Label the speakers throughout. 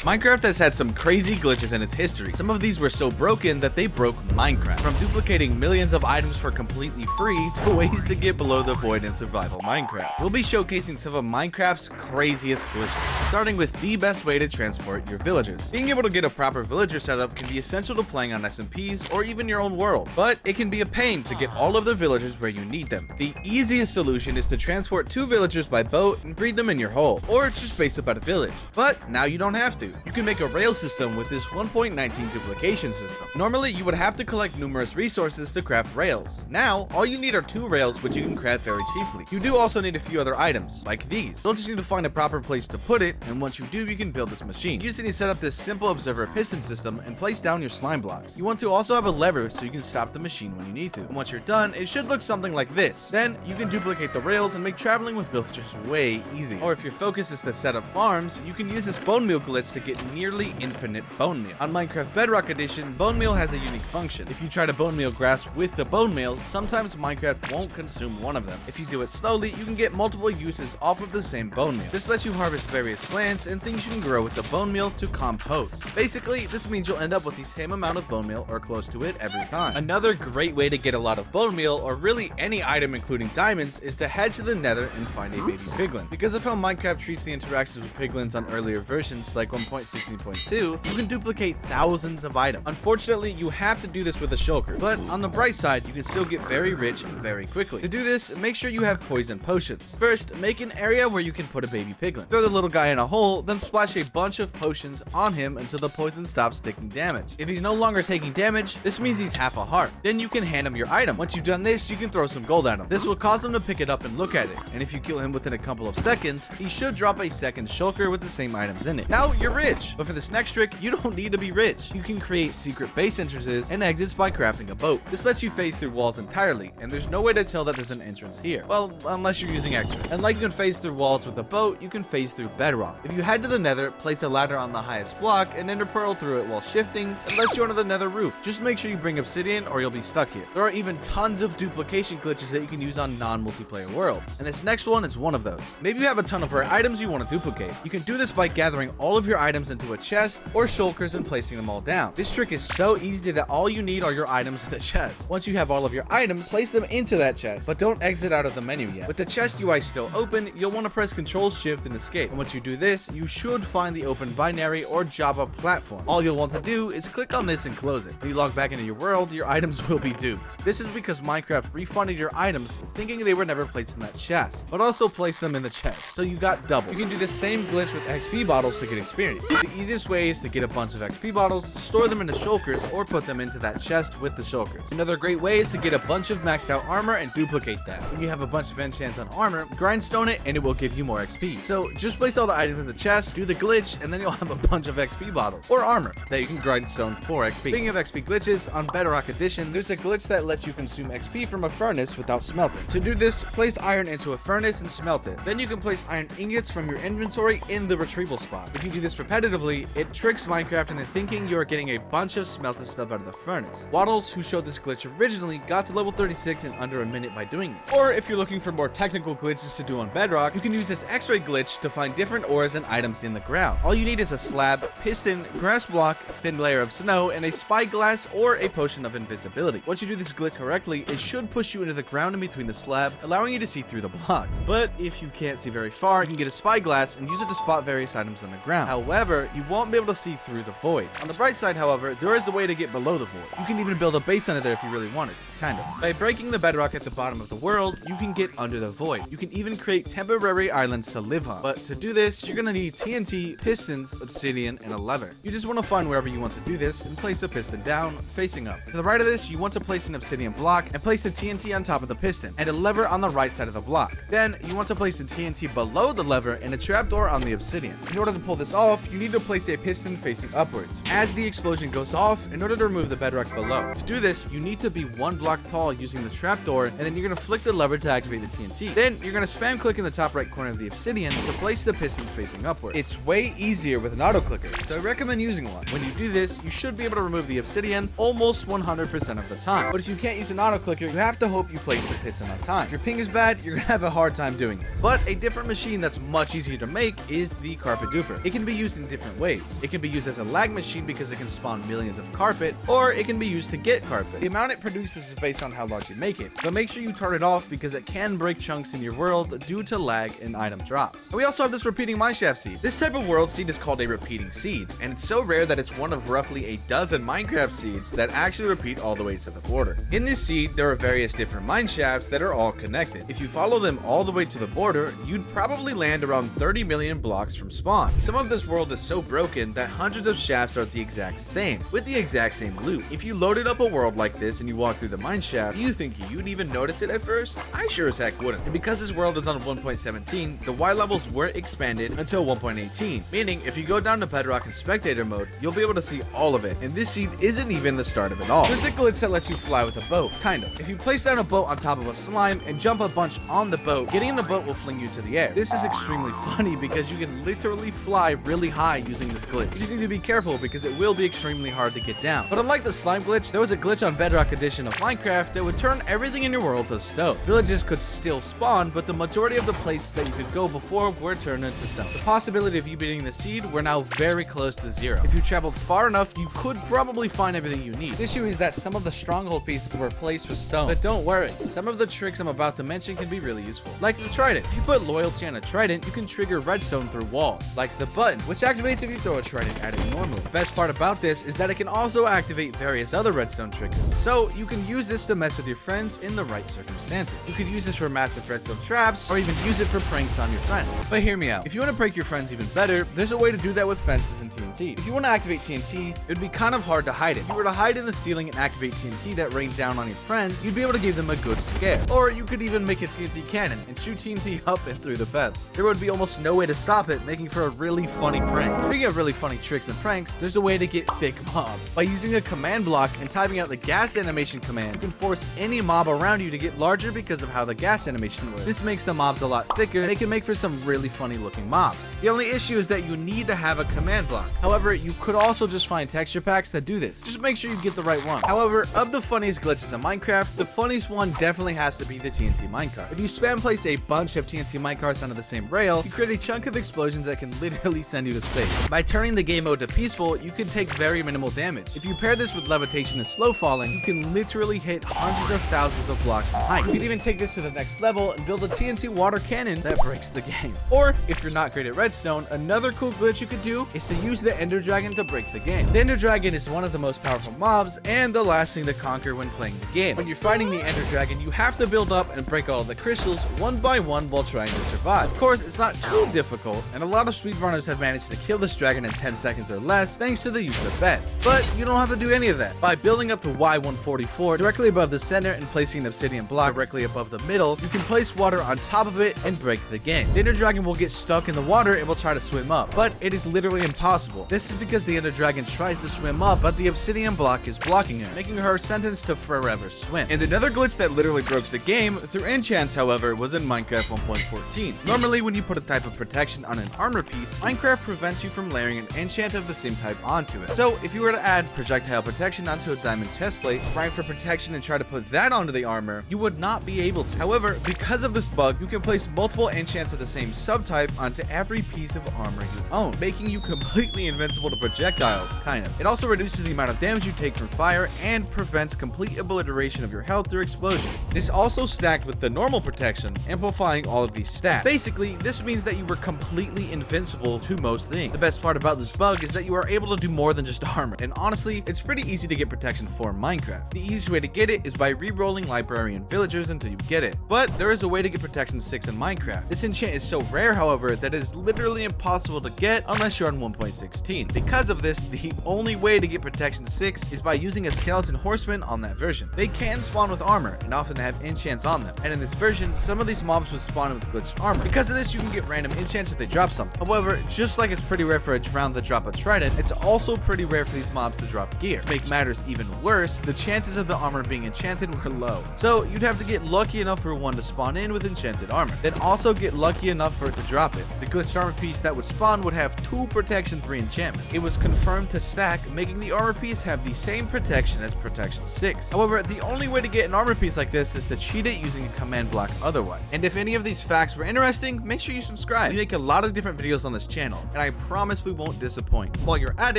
Speaker 1: Minecraft has had some crazy glitches in its history. Some of these were so broken that they broke Minecraft. From duplicating millions of items for completely free to ways to get below the void in survival Minecraft. We'll be showcasing some of Minecraft's craziest glitches, starting with the best way to transport your villagers. Being able to get a proper villager setup can be essential to playing on SMPs or even your own world, but it can be a pain to get all of the villagers where you need them. The easiest solution is to transport 2 villagers by boat and breed them in your hole, or just base up at a village. But now you don't have to. You can make a rail system with this 1.19 duplication system. Normally, you would have to collect numerous resources to craft rails. Now, all you need are 2 rails, which you can craft very cheaply. You do also need a few other items, like these. You'll just need to find a proper place to put it, and once you do, you can build this machine. You just need to set up this simple observer piston system and place down your slime blocks. You want to also have a lever so you can stop the machine when you need to. And once you're done, it should look something like this. Then, you can duplicate the rails and make traveling with villagers way easy. Or if your focus is to set up farms, you can use this bone meal glitch to get nearly infinite bone meal. On Minecraft Bedrock Edition, bone meal has a unique function. If you try to bone meal grass with the bone meal, sometimes Minecraft won't consume one of them. If you do it slowly, you can get multiple uses off of the same bone meal. This lets you harvest various plants and things you can grow with the bone meal to compost. Basically, this means you'll end up with the same amount of bone meal or close to it every time. Another great way to get a lot of bone meal, or really any item including diamonds, is to head to the nether and find a baby piglin. Because of how Minecraft treats the interactions with piglins on earlier versions like 1.16.2, you can duplicate thousands of items. Unfortunately, you have to do this with a shulker, but on the bright side, you can still get very rich very quickly. To do this, make sure you have poison potions. First, make an area where you can put a baby piglin. Throw the little guy in a hole, then splash a bunch of potions on him until the poison stops taking damage. If he's no longer taking damage, this means he's half a heart. Then you can hand him your item. Once you've done this, you can throw some gold at him. This will cause him to pick it up and look at it, and if you kill him within a couple of seconds, he should drop a second shulker with the same items in it. Now you're rich, but for this next trick, you don't need to be rich. You can create secret base entrances and exits by crafting a boat. This lets you phase through walls entirely, and there's no way to tell that there's an entrance here. Well, unless you're using extra. And like you can phase through walls with a boat, you can phase through bedrock. If you head to the nether, place a ladder on the highest block and enter pearl through it while shifting, it lets you onto the nether roof. Just make sure you bring obsidian or you'll be stuck here. There are even tons of duplication glitches that you can use on non-multiplayer worlds, and this next one is one of those. Maybe you have a ton of rare items you want to duplicate. You can do this by gathering all of your items into a chest or shulkers and placing them all down. This trick is so easy that all you need are your items in the chest. Once you have all of your items, place them into that chest, but don't exit out of the menu yet. With the chest UI still open, you'll want to press Ctrl Shift and escape. And once you do this, you should find the open binary or Java platform. All you'll want to do is click on this and close it. When you log back into your world, your items will be duped. This is because Minecraft refunded your items thinking they were never placed in that chest, but also placed them in the chest, so you got double. You can do the same glitch with XP bottles to get experience. The easiest way is to get a bunch of XP bottles, store them into shulkers, or put them into that chest with the shulkers. Another great way is to get a bunch of maxed out armor and duplicate that. When you have a bunch of enchants on armor, grindstone it and it will give you more XP. So just place all the items in the chest, do the glitch, and then you'll have a bunch of XP bottles or armor that you can grindstone for XP. Speaking of XP glitches, on Bedrock Edition, there's a glitch that lets you consume XP from a furnace without smelting. To do this, place iron into a furnace and smelt it. Then you can place iron ingots from your inventory in the retrieval spot. If you do this repetitively, it tricks Minecraft into thinking you're getting a bunch of smelted stuff out of the furnace. Waddles, who showed this glitch originally, got to level 36 in under a minute by doing this. Or if you're looking for more technical glitches to do on Bedrock, you can use this X-ray glitch to find different ores and items in the ground. All you need is a slab, piston, grass block, thin layer of snow, and a spyglass or a potion of invisibility. Once you do this glitch correctly, it should push you into the ground in between the slab, allowing you to see through the blocks. But if you can't see very far, you can get a spyglass and use it to spot various items on the ground. However, you won't be able to see through the void. On the bright side, however, there is a way to get below the void. You can even build a base under there if you really wanted. Kind of. By breaking the bedrock at the bottom of the world, you can get under the void. You can even create temporary islands to live on. But to do this, you're gonna need TNT, pistons, obsidian, and a lever. You just want to find wherever you want to do this and place a piston down, facing up. To the right of this, you want to place an obsidian block and place a TNT on top of the piston, and a lever on the right side of the block. Then, you want to place a TNT below the lever and a trapdoor on the obsidian. In order to pull this off, you need to place a piston facing upwards. As the explosion goes off, in order to remove the bedrock below. To do this, you need to be one block tall using the trapdoor, and then you're gonna flick the lever to activate the TNT. Then you're gonna spam click in the top right corner of the obsidian to place the piston facing upward. It's way easier with an auto clicker, so I recommend using one. When you do this, you should be able to remove the obsidian almost 100% of the time. But if you can't use an auto clicker, you have to hope you place the piston on time. If your ping is bad, you're gonna have a hard time doing this. But a different machine that's much easier to make is the carpet duper. It can be used used in different ways. It can be used as a lag machine because it can spawn millions of carpet, or it can be used to get carpet. The amount it produces is based on how large you make it, but make sure you turn it off because it can break chunks in your world due to lag and item drops. And we also have this repeating mineshaft seed. This type of world seed is called a repeating seed, and it's so rare that it's one of roughly a dozen Minecraft seeds that actually repeat all the way to the border. In this seed, there are various different mineshafts that are all connected. If you follow them all the way to the border, you'd probably land around 30 million blocks from spawn. Some of this world is so broken that hundreds of shafts are the exact same, with the exact same loot. If you loaded up a world like this and you walk through the mineshaft, do you think you'd even notice it at first? I sure as heck wouldn't. And because this world is on 1.17, the Y levels weren't expanded until 1.18, meaning if you go down to bedrock and spectator mode, you'll be able to see all of it, and this seed isn't even the start of it all. There's a glitch that lets you fly with a boat, kind of. If you place down a boat on top of a slime and jump a bunch on the boat, getting in the boat will fling you to the air. This is extremely funny because you can literally fly really high using this glitch. You just need to be careful because it will be extremely hard to get down. But unlike the slime glitch, there was a glitch on Bedrock edition of Minecraft that would turn everything in your world to stone. Villages could still spawn, but the majority of the places that you could go before were turned into stone. The possibility of you beating the seed were now very close to zero. If you traveled far enough, you could probably find everything you need. The issue is that some of the stronghold pieces were replaced with stone. But don't worry, some of the tricks I'm about to mention can be really useful. Like the Trident. If you put loyalty on a Trident, you can trigger redstone through walls. Like the button, which activates if you throw a Trident at it normally. The best part about this is that it can also activate various other redstone triggers. So you can use this to mess with your friends in the right circumstances. You could use this for massive redstone traps, or even use it for pranks on your friends. But hear me out. If you want to prank your friends even better, there's a way to do that with fences and TNT. If you want to activate TNT, it would be kind of hard to hide it. If you were to hide in the ceiling and activate TNT that rained down on your friends, you'd be able to give them a good scare. Or you could even make a TNT cannon and shoot TNT up and through the fence. There would be almost no way to stop it, making for a really funny prank. Speaking of really funny tricks and pranks, there's a way to get thick mobs. By using a command block and typing out the gas animation command, you can force any mob around you to get larger because of how the gas animation works. This makes the mobs a lot thicker, and it can make for some really funny looking mobs. The only issue is that you need to have a command block. However, you could also just find texture packs that do this. Just make sure you get the right one. However, of the funniest glitches in Minecraft, the funniest one definitely has to be the TNT Minecart. If you spam place a bunch of TNT Minecarts onto the same rail, you create a chunk of explosions that can literally send you to space. By turning the game mode to peaceful, you can take very minimal damage. If you pair this with levitation and slow falling, you can literally hit hundreds of thousands of blocks in height. You can even take this to the next level and build a TNT water cannon that breaks the game. Or, if you're not great at redstone, another cool glitch you could do is to use the Ender Dragon to break the game. The Ender Dragon is one of the most powerful mobs and the last thing to conquer when playing the game. When you're fighting the Ender Dragon, you have to build up and break all the crystals one by one while trying to survive. Of course, it's not too difficult, and a lot of speedrunners have managed to kill this dragon in 10 seconds or less thanks to the use of beds. But you don't have to do any of that. By building up to Y144 directly above the center and placing an obsidian block directly above the middle, you can place water on top of it and break the game. The Ender Dragon will get stuck in the water and will try to swim up, but it is literally impossible. This is because the Ender Dragon tries to swim up, but the obsidian block is blocking her, making her sentenced to forever swim. And another glitch that literally broke the game through enchants, however, was in Minecraft 1.14. Normally, when you put a type of protection on an armor piece, Minecraft prevents you from layering an enchant of the same type onto it. So if you were to add projectile protection onto a diamond chestplate, grind for protection and try to put that onto the armor, you would not be able to. However, because of this bug, you can place multiple enchants of the same subtype onto every piece of armor you own, making you completely invincible to projectiles, kind of. It also reduces the amount of damage you take from fire and prevents complete obliteration of your health through explosions. This also stacked with the normal protection, amplifying all of these stats. Basically, this means that you were completely invincible to most things. The best part about this bug is that you are able to do more than just armor, and honestly, it's pretty easy to get protection for Minecraft. The easiest way to get it is by re-rolling librarian villagers until you get it. But there is a way to get protection 6 in Minecraft. This enchant is so rare, however, that it is literally impossible to get unless you're on 1.16. Because of this, the only way to get protection 6 is by using a skeleton horseman on that version. They can spawn with armor and often have enchants on them, and in this version, some of these mobs would spawn with glitched armor. Because of this, you can get random enchants if they drop something. However, just like it's pretty rare for a drown to drop a trident, it's also pretty rare for these mobs to drop gear. To make matters even worse, the chances of the armor being enchanted were low. So you'd have to get lucky enough for one to spawn in with enchanted armor, then also get lucky enough for it to drop it. The glitched armor piece that would spawn would have 2 protection 3 enchantment. It was confirmed to stack, making the armor piece have the same protection as protection 6. However, the only way to get an armor piece like this is to cheat it using a command block otherwise. And if any of these facts were interesting, make sure you subscribe. We make a lot of different videos on this channel, and I promise we won't disappoint. While you're at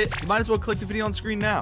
Speaker 1: it, you might as well click the video on screen now.